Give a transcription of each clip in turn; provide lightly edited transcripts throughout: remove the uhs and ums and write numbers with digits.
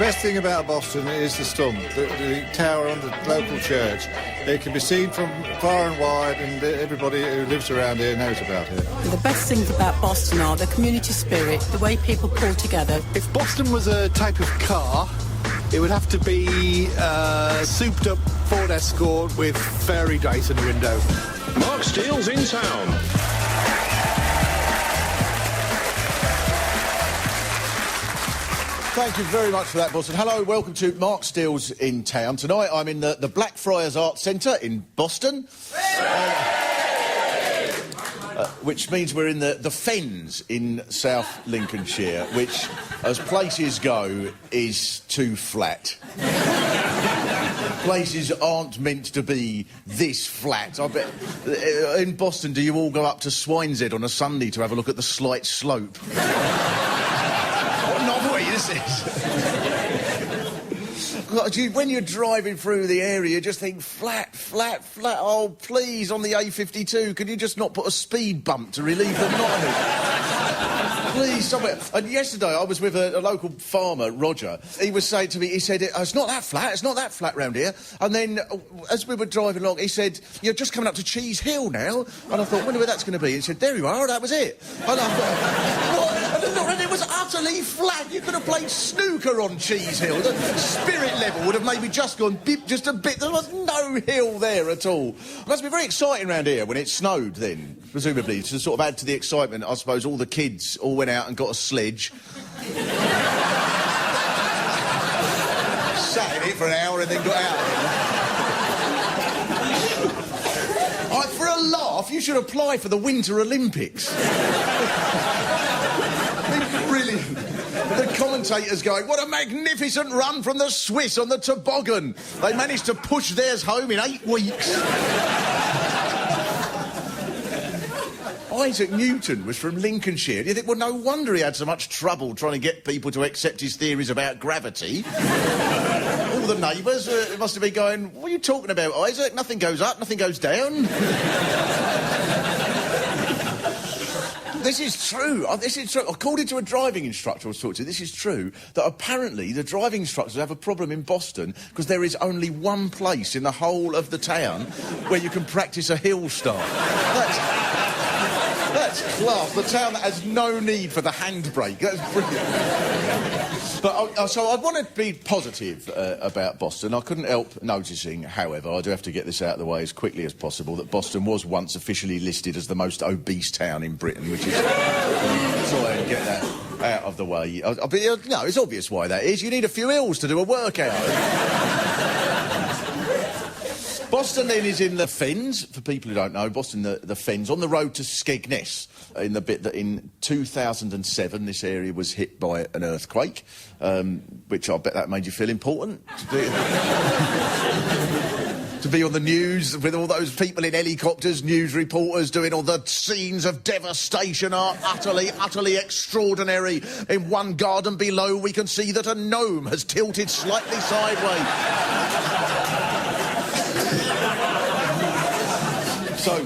best thing about Boston is the stump, the tower on the local church. It can be seen from far and wide, and everybody who lives around here knows about it. The best things about Boston are the community spirit, the way people pull together. If Boston was a type of car, it would have to be a souped-up Ford Escort with fairy lights in the window. Mark Steele's in town. Thank you very much for that, Boston. Hello, welcome to Mark Steele's in town. Tonight I'm in the Blackfriars Arts Centre in Boston. Which means we're in the Fens in South Lincolnshire, which, as places go, is too flat. Places aren't meant to be this flat. I bet in Boston, do you all go up to Swineshead on a Sunday to have a look at the slight slope? What novelty this is. When you're driving through the area, you just think, flat, flat, flat. Oh, please, on the A52, could you just not put a speed bump to relieve the monotony? Please, somewhere. And yesterday, I was with a local farmer, Roger. He was saying to me, he said, it's not that flat round here. And then, as we were driving along, he said, you're just coming up to Cheese Hill now. And I thought, wonder where that's going to be. He said, there you are, that was it. And I thought, what? And it was utterly flat. You could have played snooker on Cheese Hill. The spirit level would have maybe just gone just a bit. There was no hill there at all. It must be very exciting round here when it snowed then, presumably, to sort of add to the excitement. I suppose all the kids all went out and got a sledge. Sat in it for an hour and then got out. For a laugh, you should apply for the Winter Olympics. Brilliant. The commentators going, what a magnificent run from the Swiss on the toboggan. They managed to push theirs home in 8 weeks. Isaac Newton was from Lincolnshire. You think, well, no wonder he had so much trouble trying to get people to accept his theories about gravity. All the neighbours must have been going, what are you talking about, Isaac? Nothing goes up, nothing goes down. This is true. This is true. According to a driving instructor I was talking to, this is true, that apparently the driving instructors have a problem in Boston because there is only one place in the whole of the town where you can practice a hill start. That's class. The town that has no need for the handbrake. That's brilliant. But so I want to be positive about Boston. I couldn't help noticing, however, I do have to get this out of the way as quickly as possible, that Boston was once officially listed as the most obese town in Britain, which is... try and get that out of the way. No, it's obvious why that is. You need a few hills to do a workout. Boston then is in the Fens, for people who don't know. Boston, the Fens, on the road to Skegness, in the bit that in 2007 this area was hit by an earthquake, which I bet that made you feel important. To be on the news with all those people in helicopters, news reporters doing all the scenes of devastation are utterly extraordinary. In one garden below, we can see that a gnome has tilted slightly sideways. So,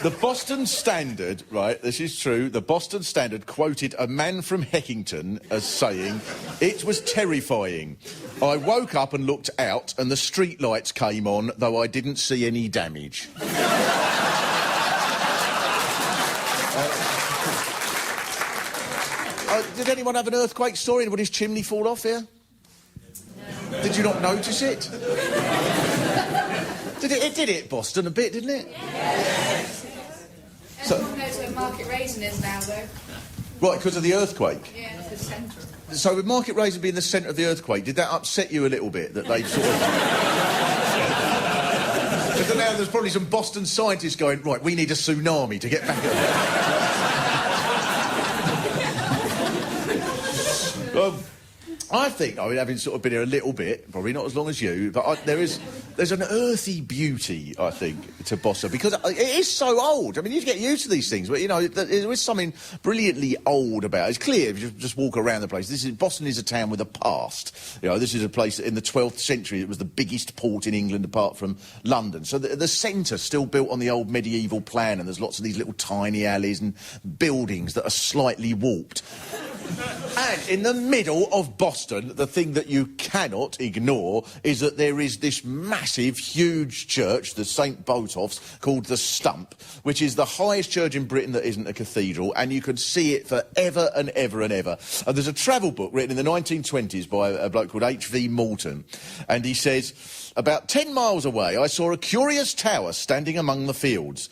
the Boston Standard, right, this is true, the Boston Standard quoted a man from Heckington as saying, it was terrifying. I woke up and looked out and the street lights came on, though I didn't see any damage. Did anyone have an earthquake story? Would his chimney fall off here? No. Did you not notice it? It did hit Boston a bit, didn't it? Yes. Everyone knows where Market Raisin is now, though. Right, because of the earthquake? Yeah, it's the centre. So with Market Raisin being the centre of the earthquake, did that upset you a little bit, that they sort of... Because now there's probably some Boston scientists going, right, we need a tsunami to get back at I think, having sort of been here a little bit, probably not as long as you, but there's an earthy beauty, I think, to Boston, because it is so old. I mean, you get used to these things, but, you know, there is something brilliantly old about it. It's clear if you just walk around the place. Boston is a town with a past. You know, this is a place that in the 12th century it was the biggest port in England apart from London. So the centre's still built on the old medieval plan, and there's lots of these little tiny alleys and buildings that are slightly warped. And in the middle of Boston, the thing that you cannot ignore is that there is this massive, huge church, the St. Botolph's, called the Stump, which is the highest church in Britain that isn't a cathedral, and you can see it for ever and ever and ever. And there's a travel book written in the 1920s by a bloke called H.V. Morton, and he says, about 10 miles away, I saw a curious tower standing among the fields.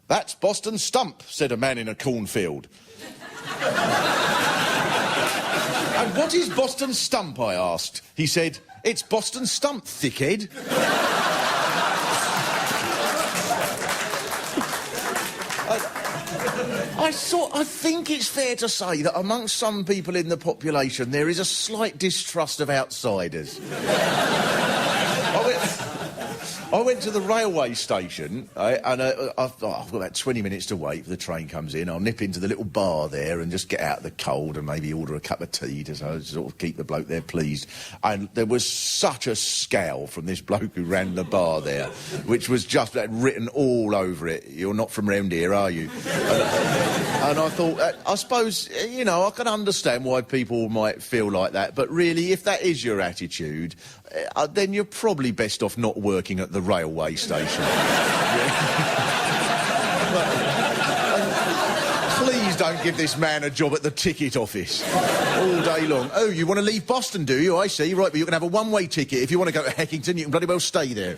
That's Boston Stump, said a man in a cornfield. And what is Boston Stump, I asked. He said, it's Boston Stump, thickhead. I think it's fair to say that amongst some people in the population there is a slight distrust of outsiders. I went to the railway station, and I've got about 20 minutes to wait for the train comes in. I'll nip into the little bar there and just get out of the cold and maybe order a cup of tea to sort of keep the bloke there pleased. And there was such a scowl from this bloke who ran the bar there, which was just written all over it. You're not from round here, are you? And I thought, I suppose, you know, I can understand why people might feel like that, but really, if that is your attitude, then you're probably best off not working at the railway station. Please don't give this man a job at the ticket office all day long. Oh, you want to leave Boston, do you? I see. Right, but you can have a one-way ticket. If you want to go to Heckington, you can bloody well stay there.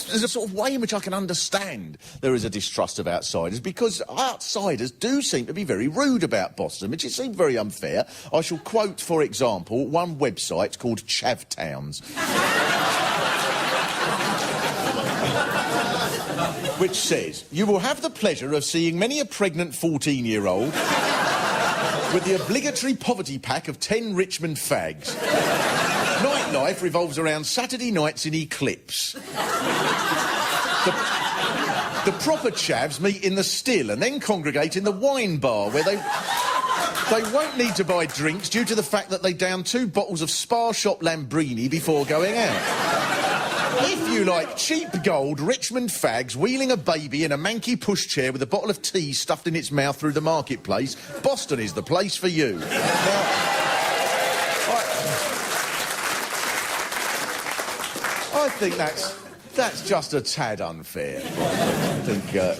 There's a sort of way in which I can understand there is a distrust of outsiders, because outsiders do seem to be very rude about Boston, which it seems very unfair. I shall quote, for example, one website called Chavtowns, which says, you will have the pleasure of seeing many a pregnant 14-year-old with the obligatory poverty pack of 10 Richmond fags. Nightlife revolves around Saturday nights in Eclipse. The proper chavs meet in the Still and then congregate in the wine bar, where they won't need to buy drinks due to the fact that they down 2 bottles of Spar Shop Lambrini before going out. If you like cheap gold Richmond fags wheeling a baby in a manky pushchair with a bottle of tea stuffed in its mouth through the marketplace, Boston is the place for you. Now, I think that's just a tad unfair. I think. I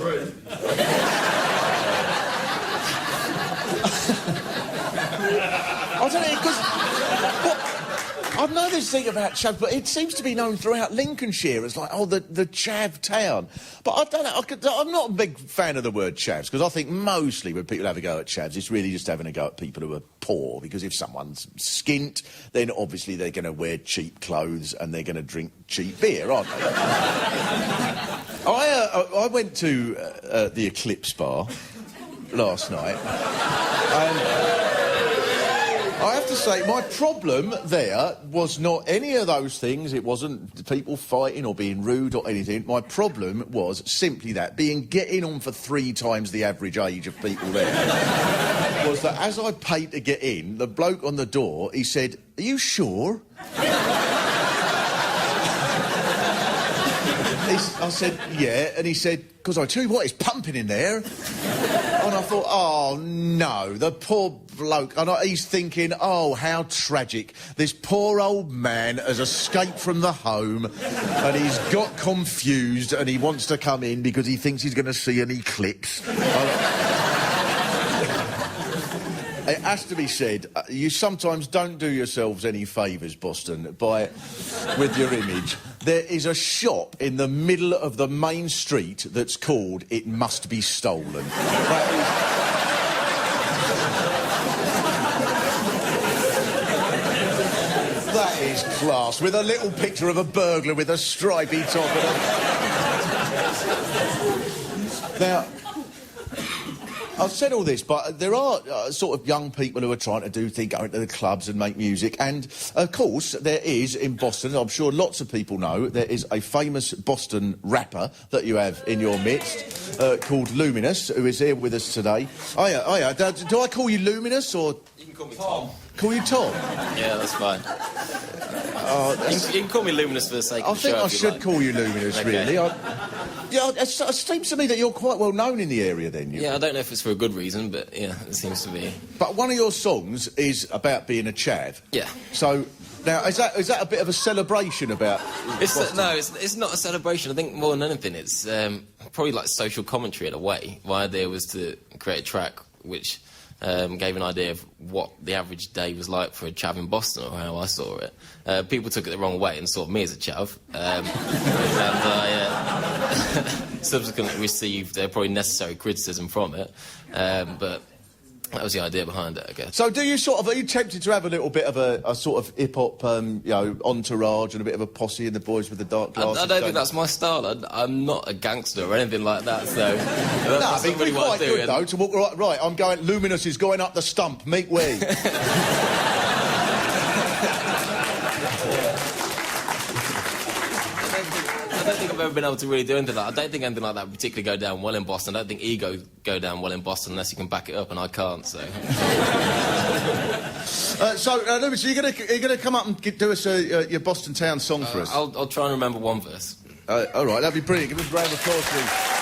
don't know, because I know this thing about Chav, but it seems to be known throughout Lincolnshire as like, oh, the Chav town. But I don't know, I'm not a big fan of the word chavs, because I think mostly when people have a go at chavs, it's really just having a go at people who are poor, because if someone's skint, then obviously they're going to wear cheap clothes and they're going to drink cheap beer, aren't they? I went to the Eclipse bar last night, and I have to say, my problem there was not any of those things. It wasn't people fighting or being rude or anything. My problem was simply that, getting on for 3 times the average age of people there, was that as I paid to get in, the bloke on the door, he said, are you sure? I said, yeah, and he said, because I tell you what, it's pumping in there. And I thought, oh, no, the poor bloke. And he's thinking, oh, how tragic. This poor old man has escaped from the home and he's got confused and he wants to come in because he thinks he's going to see an eclipse. It has to be said, you sometimes don't do yourselves any favours, Boston, with your image. There is a shop in the middle of the main street that's called It Must Be Stolen. That is class, with a little picture of a burglar with a stripy top and Now, I've said all this, but there are sort of young people who are trying to do things, go into the clubs and make music. And, of course, there is in Boston, I'm sure lots of people know, there is a famous Boston rapper that you have in your midst called Luminous, who is here with us today. Oh, yeah. Do I call you Luminous or... You can call me Tom. Call you Tom? Yeah, that's fine. You can call me Luminous for the sake of the show. I think I should call you Luminous, okay. really. Yeah, it seems to me that you're quite well known in the area then. Yeah, I don't know if it's for a good reason, but yeah, it seems to be. But one of your songs is about being a chav. Yeah. So, now, is that a bit of a celebration about... No, it's not a celebration. I think more than anything, it's probably like social commentary in a way. My idea was to create a track which gave an idea of what the average day was like for a chav in Boston, or how I saw it. People took it the wrong way and saw me as a chav. And I subsequently received probably necessary criticism from it. But that was the idea behind it, I guess. So are you tempted to have a little bit of a sort of hip-hop, entourage and a bit of a posse in the Boys with the Dark Glasses? I don't think that's my style. I'm not a gangster or anything like that, so... That'd be really quite good, though, to walk... Right, I'm going... Luminous is going up the stump. Make way. I don't think I've ever been able to really do anything like that. I don't think anything like that would particularly go down well in Boston. I don't think ego go down well in Boston unless you can back it up, and I can't, so... Lewis, are you going to come up and do us your Boston Town song for us? I'll try and remember one verse. All right, that'd be brilliant. Give us a round of applause, please.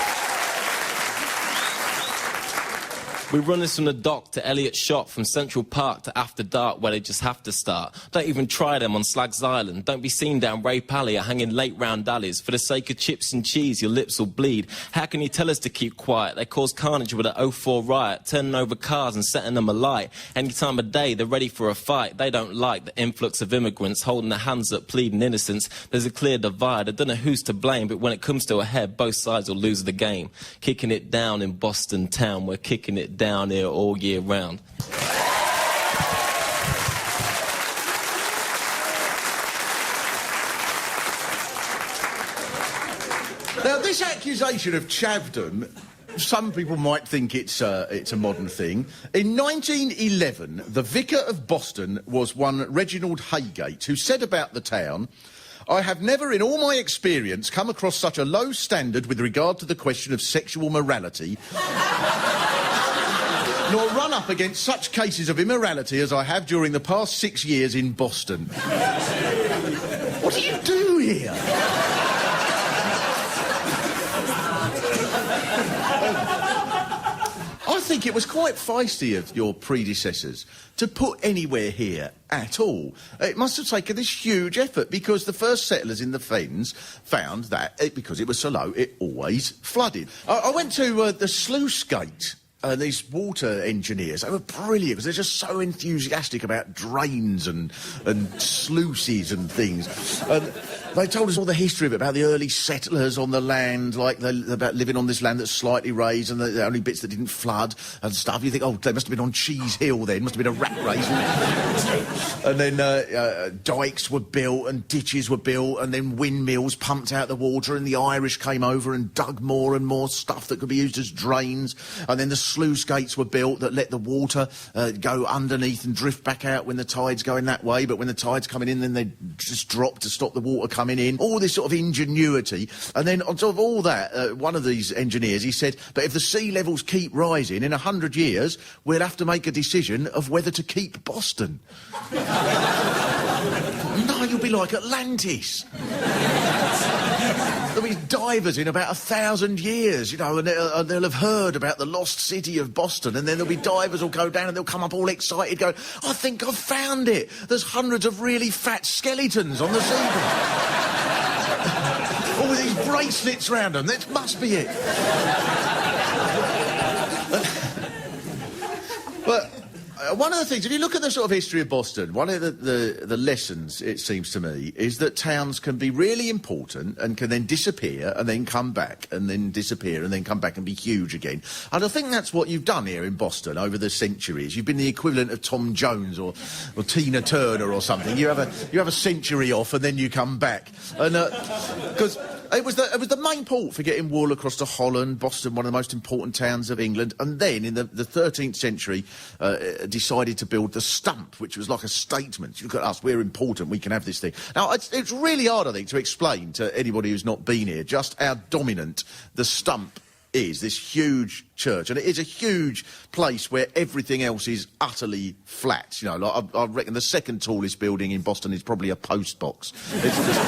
We run this from the dock to Elliot's shop, from Central Park to After Dark, where they just have to start. Don't even try them on Slags Island. Don't be seen down Rape Alley or hanging late round alleys. For the sake of chips and cheese, your lips will bleed. How can you tell us to keep quiet? They cause carnage with an 04 riot, turning over cars and setting them alight. Any time of day, they're ready for a fight. They don't like the influx of immigrants holding their hands up, pleading innocence. There's a clear divide. I don't know who's to blame, but when it comes to a head, both sides will lose the game. Kicking it down in Boston town, we're kicking it down here all year round. Now, this accusation of chavdom, some people might think it's a modern thing. In 1911, the Vicar of Boston was one Reginald Haygate, who said about the town, "I have never in all my experience come across such a low standard with regard to the question of sexual morality, nor run up against such cases of immorality as I have during the past 6 years in Boston." What do you do here? I think it was quite feisty of your predecessors to put anywhere here at all. It must have taken this huge effort, because the first settlers in the Fens found that, because it was so low, it always flooded. I went to the sluice gate. These water engineers, they were brilliant, because they're just so enthusiastic about drains and sluices and things. And they told us all the history of it, about the early settlers on the land, like about living on this land that's slightly raised and the only bits that didn't flood and stuff. You think, oh, they must have been on Cheese Hill then, must have been a rat race. And then dikes were built and ditches were built, and then windmills pumped out the water, and the Irish came over and dug more and more stuff that could be used as drains. And then the sluice gates were built that let the water go underneath and drift back out when the tide's going that way, but when the tide's coming in, then they just drop to stop the water coming in. All this sort of ingenuity. And then on top of all that, one of these engineers, he said, but if the sea levels keep rising, in 100 years, we'll have to make a decision of whether to keep Boston. No, you'll be like Atlantis. There'll be divers in about 1,000 years, you know, and they'll have heard about the lost city of Boston, and then there'll be divers who'll go down and they'll come up all excited going, I think I've found it. There's hundreds of really fat skeletons on the seabed. All with these bracelets round them. That must be it. But one of the things, if you look at the sort of history of Boston, one of the lessons, it seems to me, is that towns can be really important and can then disappear and then come back and then disappear and then come back and be huge again. And I think that's what you've done here in Boston over the centuries. You've been the equivalent of Tom Jones or Tina Turner or something. You have a century off and then you come back. And because it was the main port for getting wool across to Holland. Boston, one of the most important towns of England. And then in the 13th century, decided to build the Stump, which was like a statement. Look at us, we're important, we can have this thing. Now, it's really hard, I think, to explain to anybody who's not been here just how dominant the Stump is, this huge church. And it is a huge place where everything else is utterly flat. You know, like I reckon the second tallest building in Boston is probably a post box. It's just...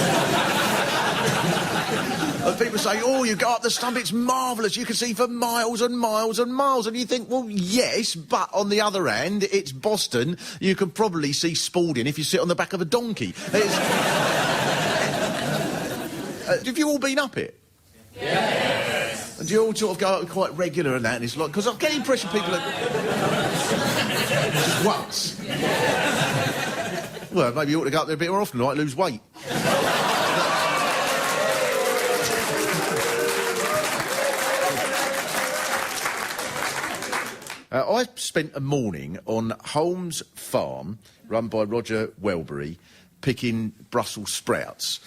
People say, oh, you go up the stump, it's marvellous, you can see for miles and miles and miles. And you think, well, yes, but on the other hand, it's Boston. You can probably see Spalding if you sit on the back of a donkey. Have you all been up it? Yes. And do you all sort of go up quite regular and that? And it's like, because I get the impression people are... Just once. Well, maybe you ought to go up there a bit more often, like lose weight. I spent a morning on Holmes Farm, run by Roger Welbury, picking Brussels sprouts.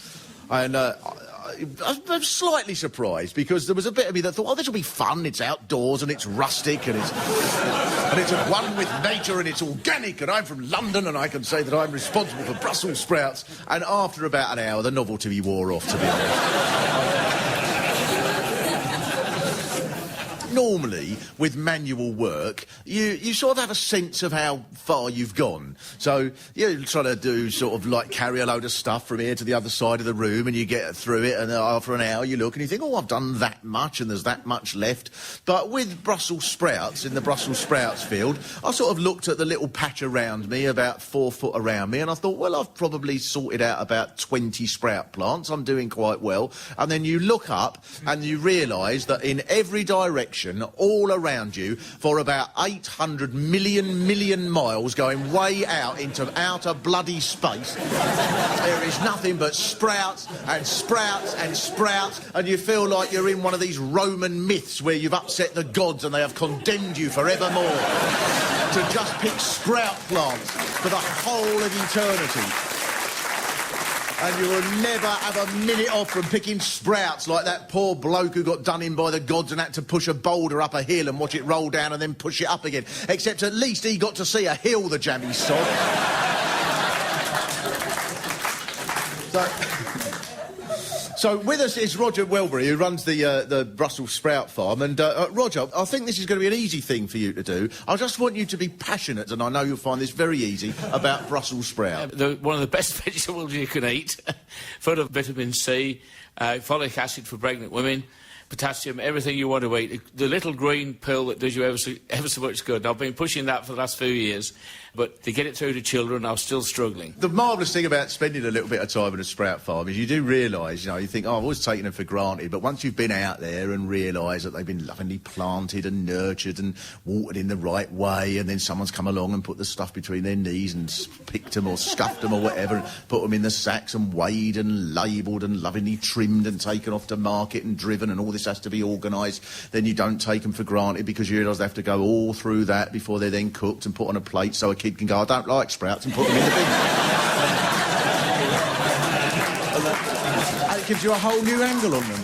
And I'm slightly surprised because there was a bit of me that thought, oh, this will be fun. It's outdoors and it's rustic and it's at one with nature and it's organic and I'm from London and I can say that I'm responsible for Brussels sprouts. And after about an hour, the novelty wore off, to be honest. Normally, with manual work, you sort of have a sense of how far you've gone. So you try to do sort of like carry a load of stuff from here to the other side of the room and you get through it and after an hour you look and you think, oh, I've done that much and there's that much left. But with Brussels sprouts, in the Brussels sprouts field, I sort of looked at the little patch around me, about 4 foot around me, and I thought, well, I've probably sorted out about 20 sprout plants. I'm doing quite well. And then you look up and you realise that in every direction, all around you, for about 800 million miles going way out into outer bloody space, there is nothing but sprouts and sprouts and sprouts, and you feel like you're in one of these Roman myths where you've upset the gods and they have condemned you forevermore to just pick sprout plants for the whole of eternity. And you will never have a minute off from picking sprouts like that poor bloke who got done in by the gods and had to push a boulder up a hill and watch it roll down and then push it up again. Except at least he got to see a hill, the jammy sod. So with us is Roger Welbury, who runs the Brussels Sprout Farm. And, Roger, I think this is going to be an easy thing for you to do. I just want you to be passionate, and I know you'll find this very easy, about Brussels sprout. They're one of the best vegetables you can eat, full of vitamin C, folic acid for pregnant women, potassium, everything you want to eat. The little green pill that does you ever so much good. And I've been pushing that for the last few years, but to get it through to children, I'm still struggling. The marvellous thing about spending a little bit of time at a sprout farm is you do realise, you think, oh, I've always taken them for granted, but once you've been out there and realised that they've been lovingly planted and nurtured and watered in the right way, and then someone's come along and put the stuff between their knees and picked them or scuffed them or whatever and put them in the sacks and weighed and labelled and lovingly trimmed and taken off to market and driven, and all this has to be organised, then you don't take them for granted because you realise they have to go all through that before they're then cooked and put on a plate so a kid can go, I don't like sprouts, and put them in the bin. And it gives you a whole new angle on them.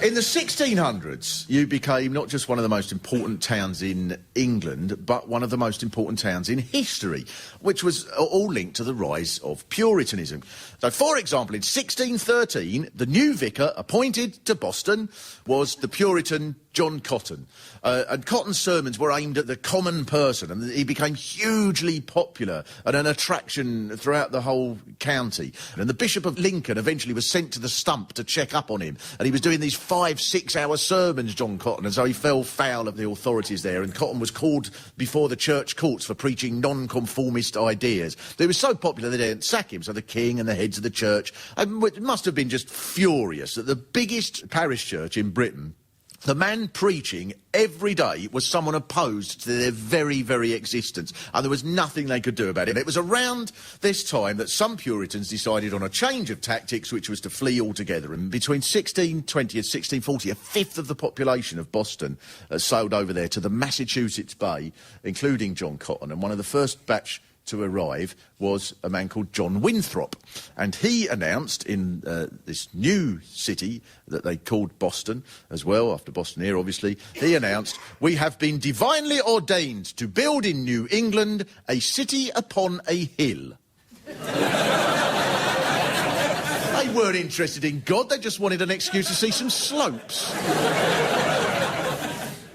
In the 1600s, you became not just one of the most important towns in England, but one of the most important towns in history, which was all linked to the rise of Puritanism. So, for example, in 1613, the new vicar appointed to Boston was the Puritan John Cotton. And Cotton's sermons were aimed at the common person, and he became hugely popular and an attraction throughout the whole county. And the Bishop of Lincoln eventually was sent to the stump to check up on him, and he was doing these 5-6 hour sermons, John Cotton, and so he fell foul of the authorities there, and Cotton was called before the church courts for preaching non-conformist ideas. He was so popular they didn't sack him, so the king and the heads of the church must have been just furious that the biggest parish church in Britain, the man preaching every day was someone opposed to their very, very existence, and there was nothing they could do about it. It was around this time that some Puritans decided on a change of tactics, which was to flee altogether. And between 1620 and 1640, a fifth of the population of Boston sailed over there to the Massachusetts Bay, including John Cotton, and one of the first batch to arrive was a man called John Winthrop, and he announced in this new city that they called Boston as well, after Boston here obviously, he announced, "We have been divinely ordained to build in New England a city upon a hill." They weren't interested in God, they just wanted an excuse to see some slopes.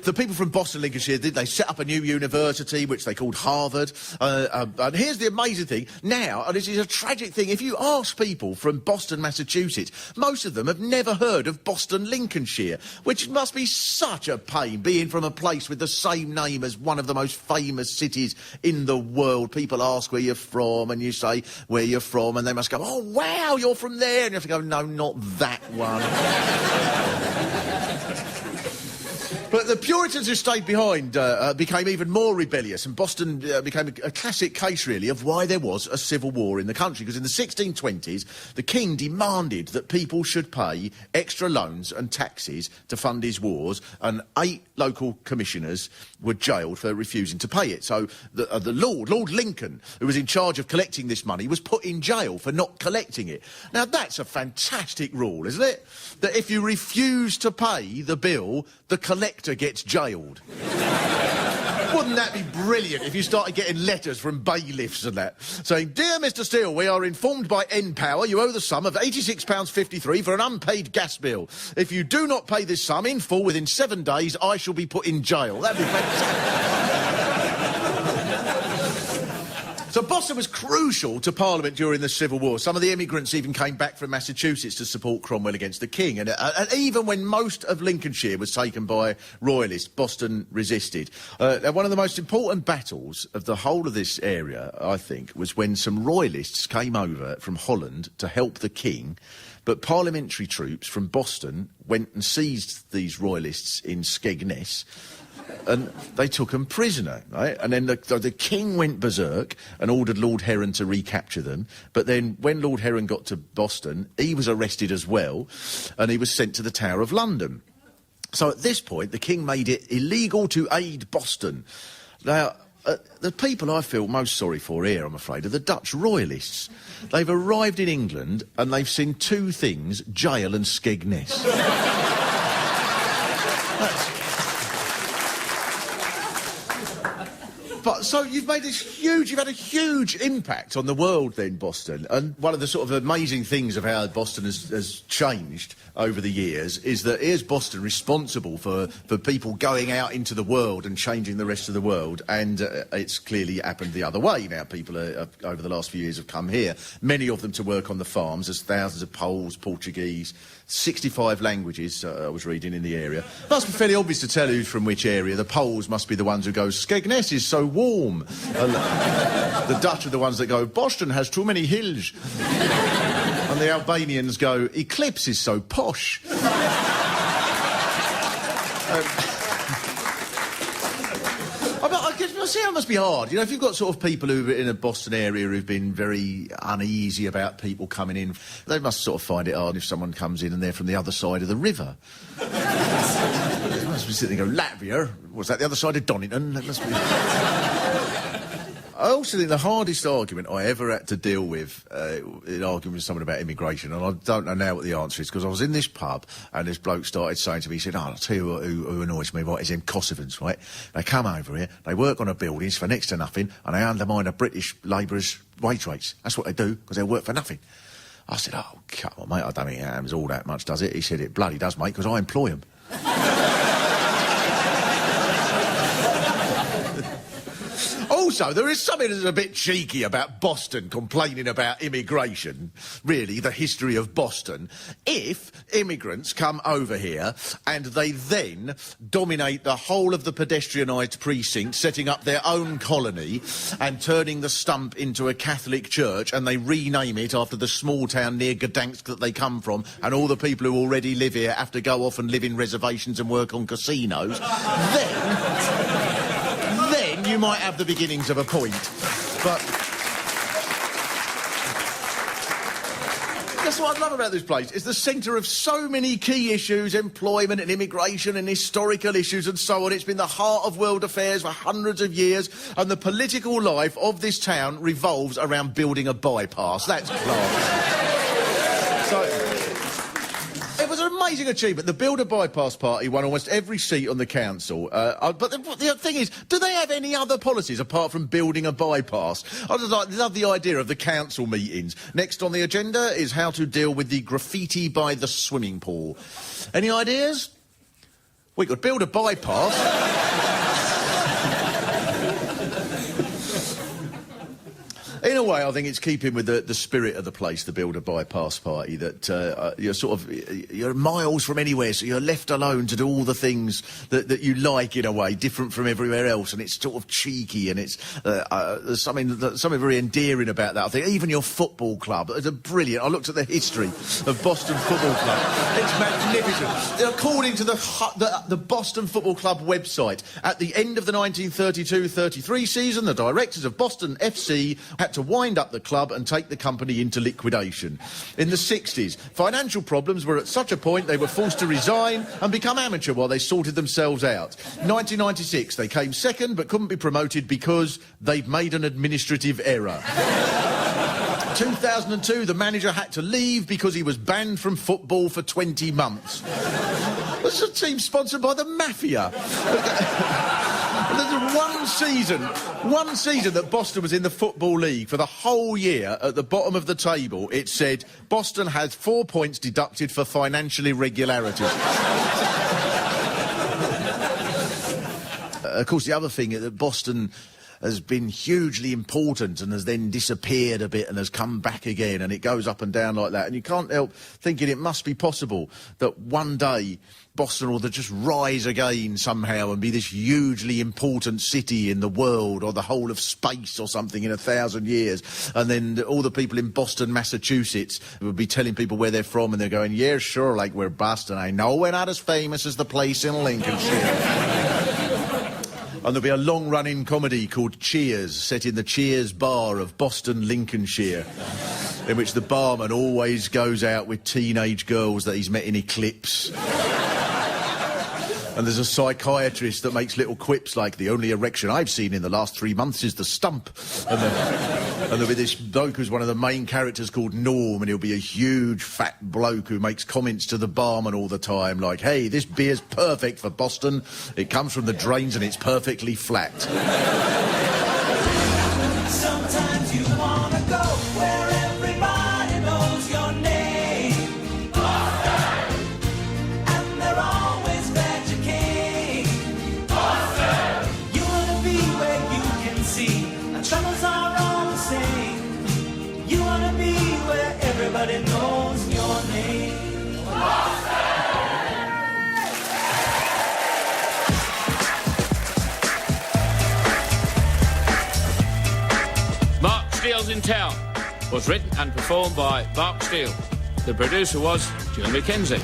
the people from Boston, Lincolnshire, they set up a new university, which they called Harvard. And here's the amazing thing. Now, and this is a tragic thing, if you ask people from Boston, Massachusetts, most of them have never heard of Boston, Lincolnshire, which must be such a pain, being from a place with the same name as one of the most famous cities in the world. People ask where you're from, and you say where you're from, and they must go, oh, wow, you're from there. And you have to go, no, not that one. But the Puritans who stayed behind became even more rebellious, and Boston became a classic case, really, of why there was a civil war in the country. Because in the 1620s, the king demanded that people should pay extra loans and taxes to fund his wars, and 8 local commissioners were jailed for refusing to pay it. So the Lord Lincoln, who was in charge of collecting this money, was put in jail for not collecting it. Now, that's a fantastic rule, isn't it? That if you refuse to pay the bill, the collector gets jailed. Wouldn't that be brilliant if you started getting letters from bailiffs and that, saying, Dear Mr Steele, we are informed by N-Power you owe the sum of £86.53 for an unpaid gas bill. If you do not pay this sum in full within 7 days, I shall be put in jail. That'd be fantastic. So Boston was crucial to Parliament during the Civil War. Some of the immigrants even came back from Massachusetts to support Cromwell against the king. And even when most of Lincolnshire was taken by Royalists, Boston resisted. One of the most important battles of the whole of this area, I think, was when some Royalists came over from Holland to help the king. But parliamentary troops from Boston went and seized these Royalists in Skegness, and they took them prisoner, right? And then the king went berserk and ordered Lord Heron to recapture them. But then when Lord Heron got to Boston, he was arrested as well, and he was sent to the Tower of London. So at this point, the king made it illegal to aid Boston. Now, the people I feel most sorry for here, I'm afraid, are the Dutch royalists. They've arrived in England and they've seen 2 things, jail and Skegness. But so you've had a huge impact on the world then, Boston. And one of the sort of amazing things of how Boston has changed over the years is that here's Boston responsible for people going out into the world and changing the rest of the world. And it's clearly happened the other way. Now people over the last few years have come here, many of them to work on the farms. There's thousands of Poles, Portuguese, 65 languages I was reading in the area. It must be fairly obvious to tell who's from which area. The Poles must be the ones who go, Skegness is so warm. The Dutch are the ones that go, Boston has too many hills. And the Albanians go, Eclipse is so posh. I see how it must be hard. You know, if you've got sort of people who are in a Boston area who've been very uneasy about people coming in, they must sort of find it hard if someone comes in and they're from the other side of the river. They must be sitting there going, Latvia? Was that the other side of Donington? That must be... I also think the hardest argument I ever had to deal with in arguing with someone about immigration, and I don't know now what the answer is, because I was in this pub and this bloke started saying to me, he said, I'll tell you who annoys me, right, is them Kosovans, right? They come over here, they work on a buildings for next to nothing, and they undermine a British labourer's wage rates. That's what they do, because they work for nothing. I said, oh, come on, mate, I don't think it happens all that much, does it? He said, it bloody does, mate, because I employ them. Also, there is something that's a bit cheeky about Boston complaining about immigration, really, the history of Boston. If immigrants come over here and they then dominate the whole of the pedestrianised precinct, setting up their own colony and turning the stump into a Catholic church, and they rename it after the small town near Gdansk that they come from, and all the people who already live here have to go off and live in reservations and work on casinos, then you might have the beginnings of a point. But that's what I love about this place. It's the centre of so many key issues, employment and immigration and historical issues and so on. It's been the heart of world affairs for hundreds of years, and the political life of this town revolves around building a bypass. That's class. So it was an amazing achievement. The Builder Bypass Party won almost every seat on the council. But the thing is, do they have any other policies apart from building a bypass? I just love the idea of the council meetings. Next on the agenda is how to deal with the graffiti by the swimming pool. Any ideas? We could build a bypass. In a way, I think it's keeping with the spirit of the place, the Build a Bypass party, that you're miles from anywhere, so you're left alone to do all the things that you like, in a way, different from everywhere else, and it's sort of cheeky, and it's there's something very endearing about that. I think even your football club is brilliant. I looked at the history of Boston Football Club. It's magnificent. According to the Boston Football Club website, at the end of the 1932-33 season, the directors of Boston FC had to wind up the club and take the company into liquidation. In the 60s, financial problems were at such a point they were forced to resign and become amateur while they sorted themselves out. 1996, they came second but couldn't be promoted because they'd made an administrative error. 2002, the manager had to leave because he was banned from football for 20 months. This is a team sponsored by the mafia. There's one season that Boston was in the Football League. For the whole year, at the bottom of the table, it said, Boston has 4 points deducted for financial irregularities. Of course, the other thing is that Boston has been hugely important and has then disappeared a bit and has come back again, and it goes up and down like that. And you can't help thinking it must be possible that one day Boston will just rise again somehow and be this hugely important city in the world or the whole of space or something in 1,000 years. And then all the people in Boston, Massachusetts will be telling people where they're from, and they're going, yeah, sure, like we're Boston. I know we're not as famous as the place in Lincolnshire. And there'll be a long-running comedy called Cheers, set in the Cheers bar of Boston, Lincolnshire, in which the barman always goes out with teenage girls that he's met in Eclipse. And there's a psychiatrist that makes little quips like, the only erection I've seen in the last 3 months is the stump. And there'll be this bloke who's one of the main characters called Norm, and he'll be a huge fat bloke who makes comments to the barman all the time, like, hey, this beer's perfect for Boston. It comes from the drains and it's perfectly flat. Sometimes you wanna go where everybody knows your name. Boston! And they're always glad you came. Boston! You wanna be where you can see our troubles are all the same. You wanna be where everybody knows your name. Boston! Mark Steele's in Town was written and performed by Mark Steele. The producer was Jill McKenzie.